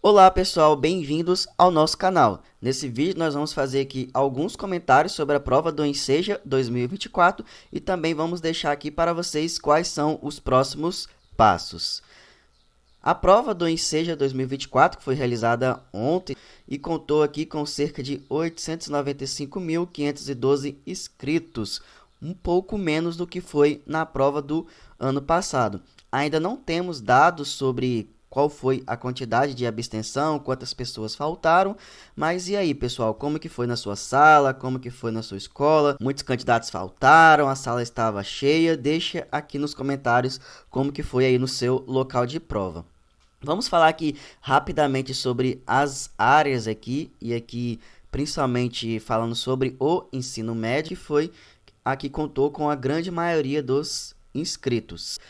Olá pessoal, bem-vindos ao nosso canal. Nesse vídeo nós vamos fazer aqui alguns comentários sobre a prova do Enseja 2024 e também vamos deixar aqui para vocês quais são os próximos passos. A prova do Enseja 2024 que foi realizada ontem e contou aqui com cerca de 895.512 inscritos, um pouco menos do que foi na prova do ano passado. Ainda não temos dados sobre qual foi a quantidade de abstenção, quantas pessoas faltaram, mas e aí, pessoal, como que foi na sua sala, como que foi na sua escola? Muitos candidatos faltaram, a sala estava cheia? Deixa aqui nos comentários como que foi aí no seu local de prova. Vamos falar aqui rapidamente sobre as áreas aqui, e aqui principalmente falando sobre o ensino médio, que foi a que contou com a grande maioria dos inscritos.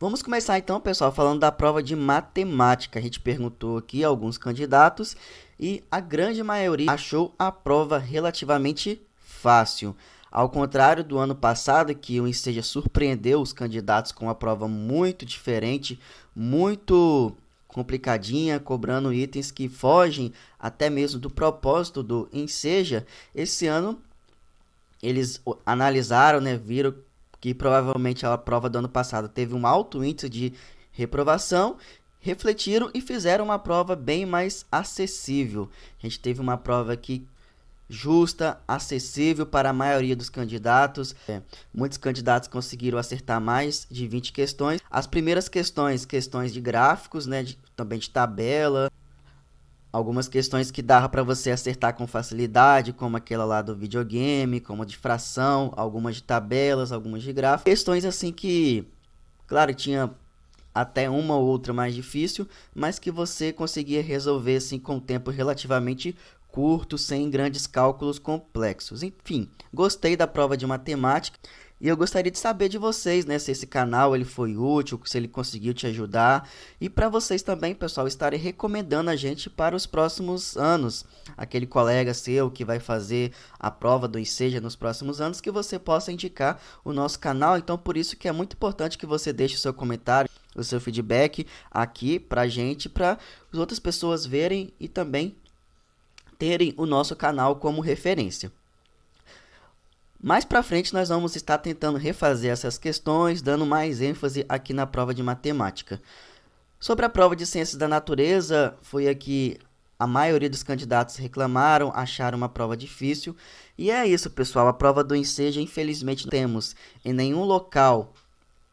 Vamos começar então, pessoal, falando da prova de matemática. A gente perguntou aqui a alguns candidatos e a grande maioria achou a prova relativamente fácil. Ao contrário do ano passado, que o Enseja surpreendeu os candidatos com uma prova muito diferente, muito complicadinha, cobrando itens que fogem até mesmo do propósito do Enseja. Esse ano eles analisaram, né, viram que provavelmente a prova do ano passado teve um alto índice de reprovação, refletiram e fizeram uma prova bem mais acessível. A gente teve uma prova aqui justa, acessível para a maioria dos candidatos. Muitos candidatos conseguiram acertar mais de 20 questões. As primeiras questões de gráficos, né, também de tabela, algumas questões que dava para você acertar com facilidade, como aquela lá do videogame, como de fração, algumas de tabelas, algumas de gráficos. Questões assim que, claro, tinha até uma ou outra mais difícil, mas que você conseguia resolver assim com um tempo relativamente curto, sem grandes cálculos complexos. Enfim, gostei da prova de matemática e eu gostaria de saber de vocês, né, se esse canal ele foi útil, se ele conseguiu te ajudar e para vocês também, pessoal, estarem recomendando a gente para os próximos anos. Aquele colega seu que vai fazer a prova do Enseja nos próximos anos, que você possa indicar o nosso canal. Então, por isso que é muito importante que você deixe o seu comentário, o seu feedback aqui para a gente, para as outras pessoas verem e também terem o nosso canal como referência. Mais para frente nós vamos estar tentando refazer essas questões, dando mais ênfase aqui na prova de matemática. Sobre a prova de ciências da natureza, foi aqui a maioria dos candidatos reclamaram, acharam uma prova difícil. E é isso, pessoal, a prova do Enseja, infelizmente, não temos em nenhum local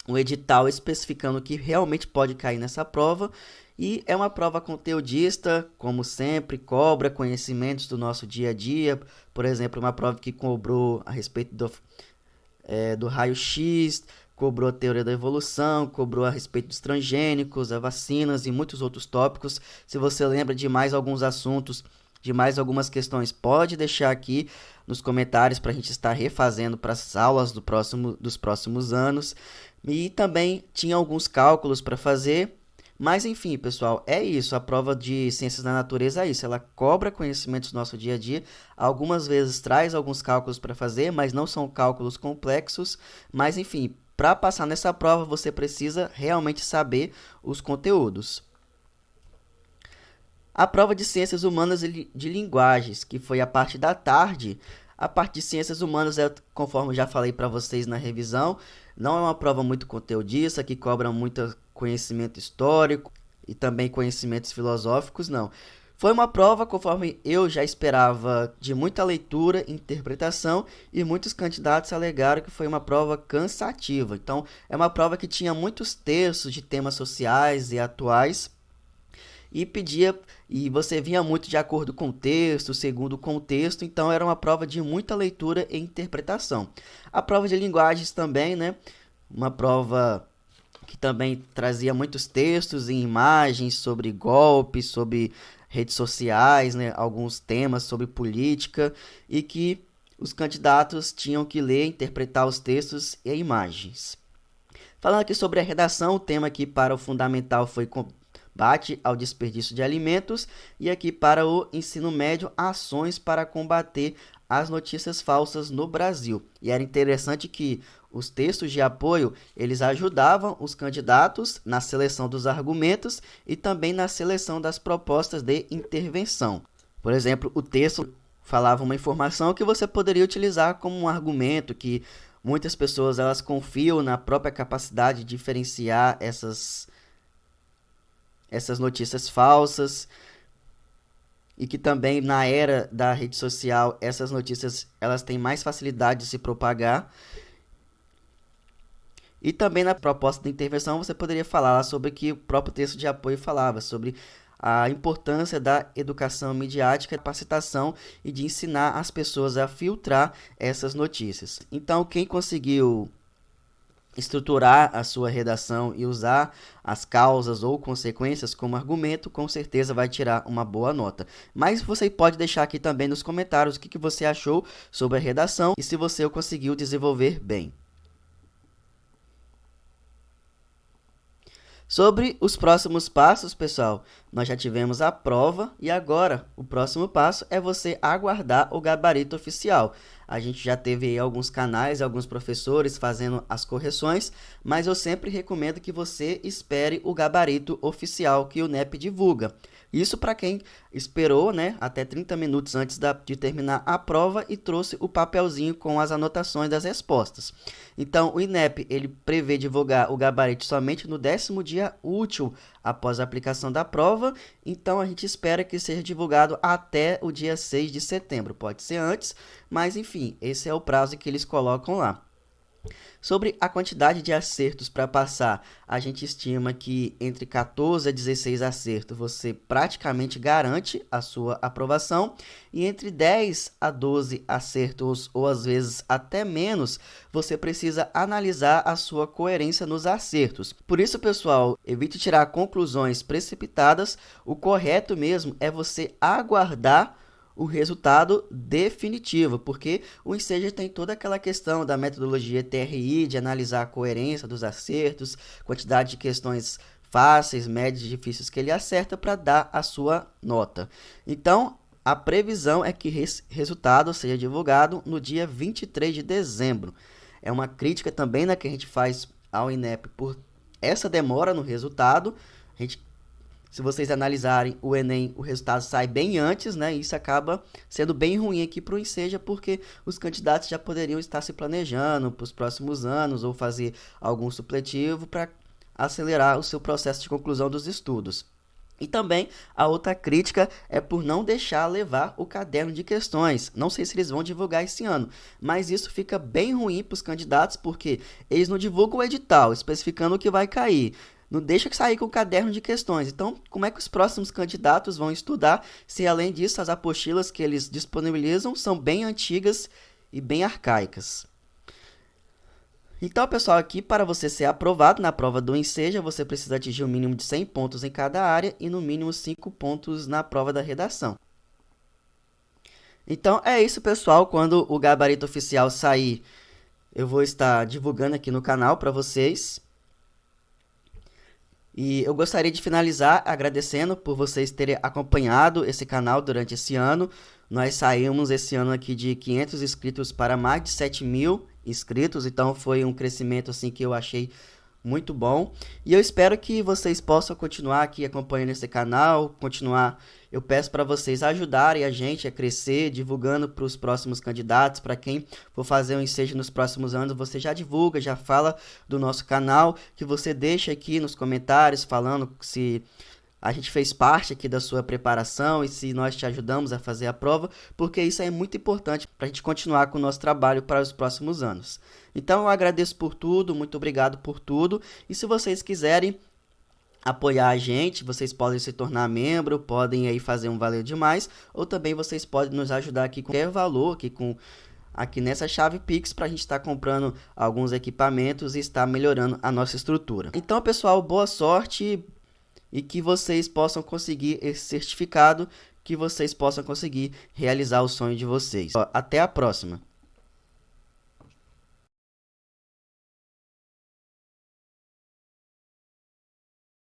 um edital especificando o que realmente pode cair nessa prova. E é uma prova conteudista, como sempre, cobra conhecimentos do nosso dia a dia. Por exemplo, uma prova que cobrou a respeito do raio-x, cobrou a teoria da evolução, cobrou a respeito dos transgênicos, as vacinas e muitos outros tópicos. Se você lembra de mais alguns assuntos, de mais algumas questões, pode deixar aqui nos comentários para a gente estar refazendo para as aulas dos próximos anos. E também tinha alguns cálculos para fazer. Mas enfim, pessoal, é isso. A prova de ciências da natureza é isso. Ela cobra conhecimentos do nosso dia a dia. Algumas vezes traz alguns cálculos para fazer, mas não são cálculos complexos. Mas enfim, para passar nessa prova, você precisa realmente saber os conteúdos. A prova de ciências humanas e de linguagens, que foi a parte da tarde. A parte de ciências humanas, conforme eu já falei para vocês na revisão, não é uma prova muito conteudista, que cobra muito conhecimento histórico e também conhecimentos filosóficos, não. Foi uma prova, conforme eu já esperava, de muita leitura e interpretação, e muitos candidatos alegaram que foi uma prova cansativa. Então, é uma prova que tinha muitos textos de temas sociais e atuais, e você vinha muito de acordo com o texto, segundo o contexto, então era uma prova de muita leitura e interpretação. A prova de linguagens também, né? Uma prova que também trazia muitos textos e imagens sobre golpes, sobre redes sociais, né? Alguns temas sobre política, e que os candidatos tinham que ler, interpretar os textos e imagens. Falando aqui sobre a redação, o tema aqui para o fundamental foi combate ao desperdício de alimentos, e aqui para o ensino médio, ações para combater as notícias falsas no Brasil. E era interessante que os textos de apoio, eles ajudavam os candidatos na seleção dos argumentos e também na seleção das propostas de intervenção. Por exemplo, o texto falava uma informação que você poderia utilizar como um argumento, que muitas pessoas elas confiam na própria capacidade de diferenciar essas notícias falsas, e que também na era da rede social essas notícias elas têm mais facilidade de se propagar. E também na proposta de intervenção você poderia falar sobre que o próprio texto de apoio falava sobre a importância da educação midiática, capacitação e de ensinar as pessoas a filtrar essas notícias. Então, quem conseguiu estruturar a sua redação e usar as causas ou consequências como argumento, com certeza vai tirar uma boa nota. Mas você pode deixar aqui também nos comentários o que você achou sobre a redação e se você conseguiu desenvolver bem. Sobre os próximos passos, pessoal, nós já tivemos a prova e agora o próximo passo é você aguardar o gabarito oficial. A gente já teve aí alguns canais, alguns professores fazendo as correções, mas eu sempre recomendo que você espere o gabarito oficial que o INEP divulga. Isso para quem esperou, né, até 30 minutos antes de terminar a prova e trouxe o papelzinho com as anotações das respostas. Então, o INEP ele prevê divulgar o gabarito somente no 10º dia útil após a aplicação da prova, então a gente espera que seja divulgado até o dia 6 de setembro. Pode ser antes, mas enfim, esse é o prazo que eles colocam lá. Sobre a quantidade de acertos para passar, a gente estima que entre 14 a 16 acertos você praticamente garante a sua aprovação, e entre 10 a 12 acertos, ou às vezes até menos, você precisa analisar a sua coerência nos acertos. Por isso, pessoal, evite tirar conclusões precipitadas, o correto mesmo é você aguardar o resultado definitivo, porque o Enseja tem toda aquela questão da metodologia TRI, de analisar a coerência dos acertos, quantidade de questões fáceis, médias e difíceis que ele acerta para dar a sua nota. Então, a previsão é que esse resultado seja divulgado no dia 23 de dezembro. É uma crítica também, né, que a gente faz ao INEP por essa demora no resultado. Se vocês analisarem o Enem, o resultado sai bem antes, né? Isso acaba sendo bem ruim aqui para o Enseja, porque os candidatos já poderiam estar se planejando para os próximos anos ou fazer algum supletivo para acelerar o seu processo de conclusão dos estudos. E também a outra crítica é por não deixar levar o caderno de questões. Não sei se eles vão divulgar esse ano, mas isso fica bem ruim para os candidatos, porque eles não divulgam o edital especificando o que vai cair. Não deixa que sair com o caderno de questões. Então, como é que os próximos candidatos vão estudar se, além disso, as apostilas que eles disponibilizam são bem antigas e bem arcaicas? Então, pessoal, aqui para você ser aprovado na prova do Enseja, você precisa atingir um mínimo de 100 pontos em cada área e no mínimo 5 pontos na prova da redação. Então, é isso, pessoal. Quando o gabarito oficial sair, eu vou estar divulgando aqui no canal para vocês. E eu gostaria de finalizar agradecendo por vocês terem acompanhado esse canal durante esse ano. Nós saímos esse ano aqui de 500 inscritos para mais de 7.000 inscritos, então foi um crescimento assim que eu achei muito bom. E eu espero que vocês possam continuar aqui acompanhando esse canal, eu peço para vocês ajudarem a gente a crescer, divulgando para os próximos candidatos, para quem for fazer o Enseja nos próximos anos, você já divulga, já fala do nosso canal, que você deixa aqui nos comentários falando se a gente fez parte aqui da sua preparação e se nós te ajudamos a fazer a prova, porque isso é muito importante para a gente continuar com o nosso trabalho para os próximos anos. Então eu agradeço por tudo, muito obrigado por tudo, e se vocês quiserem apoiar a gente, vocês podem se tornar membro, podem aí fazer um Valeu Demais, ou também vocês podem nos ajudar aqui com qualquer valor, aqui nessa chave Pix, para a gente estar comprando alguns equipamentos e estar melhorando a nossa estrutura. Então, pessoal, boa sorte e que vocês possam conseguir esse certificado, que vocês possam conseguir realizar o sonho de vocês. Até a próxima!